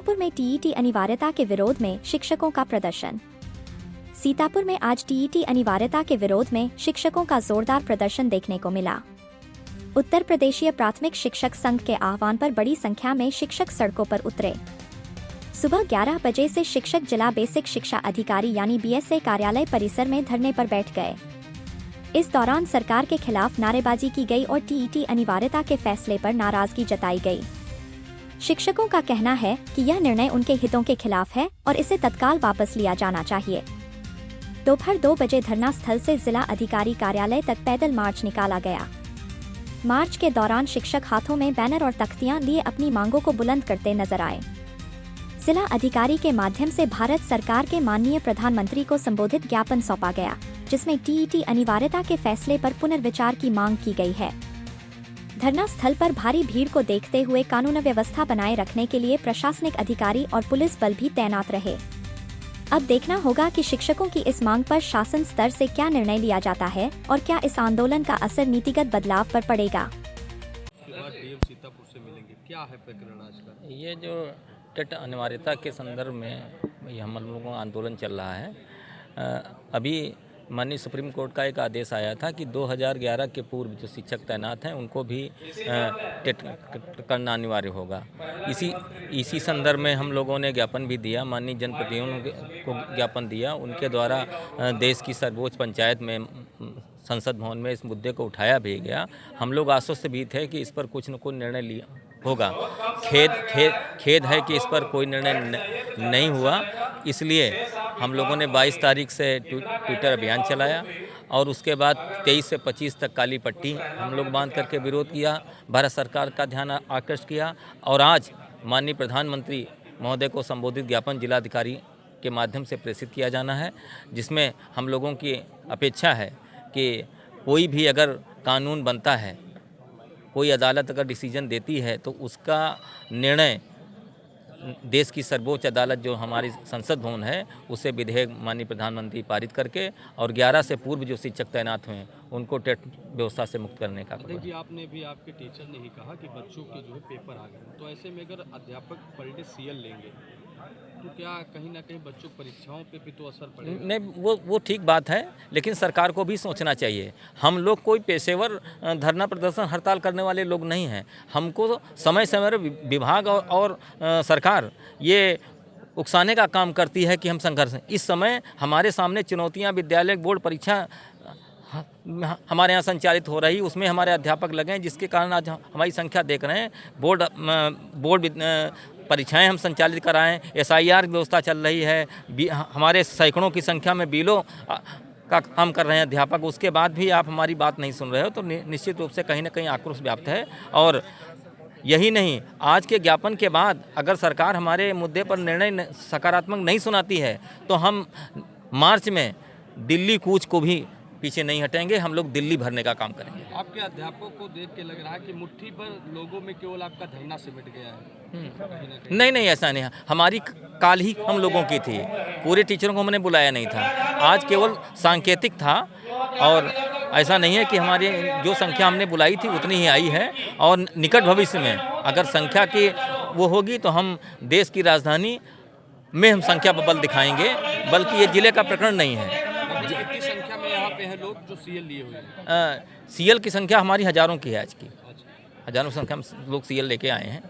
सीतापुर में टीईटी अनिवार्यता के विरोध में शिक्षकों का प्रदर्शन। सीतापुर में आज टीईटी अनिवार्यता के विरोध में शिक्षकों का जोरदार प्रदर्शन देखने को मिला। उत्तर प्रदेशीय प्राथमिक शिक्षक संघ के आह्वान पर बड़ी संख्या में शिक्षक सड़कों पर उतरे। सुबह 11 बजे से शिक्षक जिला बेसिक शिक्षा अधिकारी यानी बीएसए कार्यालय परिसर में धरने पर बैठ गए। इस दौरान सरकार के खिलाफ नारेबाजी की गई और टीईटी अनिवार्यता के फैसले पर नाराजगी जताई गई। शिक्षकों का कहना है कि यह निर्णय उनके हितों के खिलाफ है और इसे तत्काल वापस लिया जाना चाहिए। दोपहर 2 बजे धरना स्थल से जिला अधिकारी कार्यालय तक पैदल मार्च निकाला गया। मार्च के दौरान शिक्षक हाथों में बैनर और तख्तियां लिए अपनी मांगों को बुलंद करते नजर आए। जिला अधिकारी के माध्यम से भारत सरकार के माननीय प्रधानमंत्री को संबोधित ज्ञापन सौंपा गया, जिसमें टीईटी अनिवार्यता के फैसले पर पुनर्विचार की मांग की गई है। धरना स्थल पर भारी भीड़ को देखते हुए कानून व्यवस्था बनाए रखने के लिए प्रशासनिक अधिकारी और पुलिस बल भी तैनात रहे। अब देखना होगा कि शिक्षकों की इस मांग पर शासन स्तर से क्या निर्णय लिया जाता है और क्या इस आंदोलन का असर नीतिगत बदलाव पर पड़ेगा। सीतापुर से मिलेंगे, क्या है प्रकरण आज का? ये जो टेट अनिवार्यता के संदर्भ में हम लोगों का आंदोलन चल रहा है। अभी माननीय सुप्रीम कोर्ट का एक आदेश आया था कि 2011 के पूर्व जो शिक्षक तैनात हैं उनको भी टेट करना अनिवार्य होगा। इसी संदर्भ में हम लोगों ने ज्ञापन भी दिया, माननीय जनप्रतिनिधियों को ज्ञापन दिया। उनके द्वारा देश की सर्वोच्च पंचायत में संसद भवन में इस मुद्दे को उठाया भी गया। हम लोग आश्वस्त भी थे कि इस पर कुछ न कुछ निर्णय लिया होगा। खेद है कि इस पर कोई निर्णय नहीं हुआ। इसलिए हम लोगों ने 22 तारीख से ट्विटर अभियान चलाया और उसके बाद 23 से 25 तक काली पट्टी हम लोग बांध करके विरोध किया, भारत सरकार का ध्यान आकृष्ट किया। और आज माननीय प्रधानमंत्री महोदय को संबोधित ज्ञापन जिलाधिकारी के माध्यम से प्रेषित किया जाना है, जिसमें हम लोगों की अपेक्षा है कि कोई भी अगर कानून बनता है, कोई अदालत अगर डिसीजन देती है तो उसका निर्णय देश की सर्वोच्च अदालत जो हमारी संसद भवन है उसे विधेयक माननीय प्रधानमंत्री पारित करके और 11 से पूर्व जो शिक्षक तैनात हुए हैं उनको टेट व्यवस्था से मुक्त करने का। जी, आपने भी आपके टीचर ने ही कहा कि बच्चों के जो है पेपर आ गए, तो ऐसे में अगर अध्यापक पर डे सीएल लेंगे तो क्या कहीं ना कहीं बच्चों परीक्षाओं पे भी तो असर पड़ेगा? नहीं, वो ठीक बात है, लेकिन सरकार को भी सोचना चाहिए। हम लोग कोई पेशेवर धरना प्रदर्शन हड़ताल करने वाले लोग नहीं हैं। हमको समय समय पर विभाग और सरकार ये उकसाने का काम करती है कि हम संघर्ष। इस समय हमारे सामने चुनौतियां विद्यालय बोर्ड परीक्षा हमारे यहाँ संचालित हो रही, उसमें हमारे अध्यापक लगे हैं, जिसके कारण आज हमारी संख्या देख रहे हैं। बोर्ड परीक्षाएं हम संचालित कराएं, SIR की व्यवस्था चल रही है, हमारे सैकड़ों की संख्या में बिलों का काम कर रहे हैं अध्यापक। उसके बाद भी आप हमारी बात नहीं सुन रहे हो तो निश्चित रूप से कहीं ना कहीं आक्रोश व्याप्त है। और यही नहीं, आज के ज्ञापन के बाद अगर सरकार हमारे मुद्दे पर निर्णय सकारात्मक नहीं सुनाती है तो हम मार्च में दिल्ली कूच को भी पीछे नहीं हटेंगे। हम लोग दिल्ली भरने का काम करेंगे। आपके अध्यापकों को देख के लग रहा है कि मुट्ठी पर लोगों में केवल आपका धरना सिमट गया है। नहीं, ऐसा नहीं है। हमारी काल ही हम लोगों की थी, पूरे टीचरों को हमने बुलाया नहीं था। आज केवल सांकेतिक था और ऐसा नहीं है कि हमारी जो संख्या हमने बुलाई थी उतनी ही आई है। और निकट भविष्य में अगर संख्या की वो होगी तो हम देश की राजधानी में हम संख्या पर बल दिखाएंगे, बल्कि ये जिले का प्रकरण नहीं है। कितनी संख्या में यहाँ पे है लोग जो सीएल लिए हुए हैं? सीएल की संख्या हमारी हज़ारों की है। आज की हज़ारों संख्या में लोग सीएल लेके आए हैं।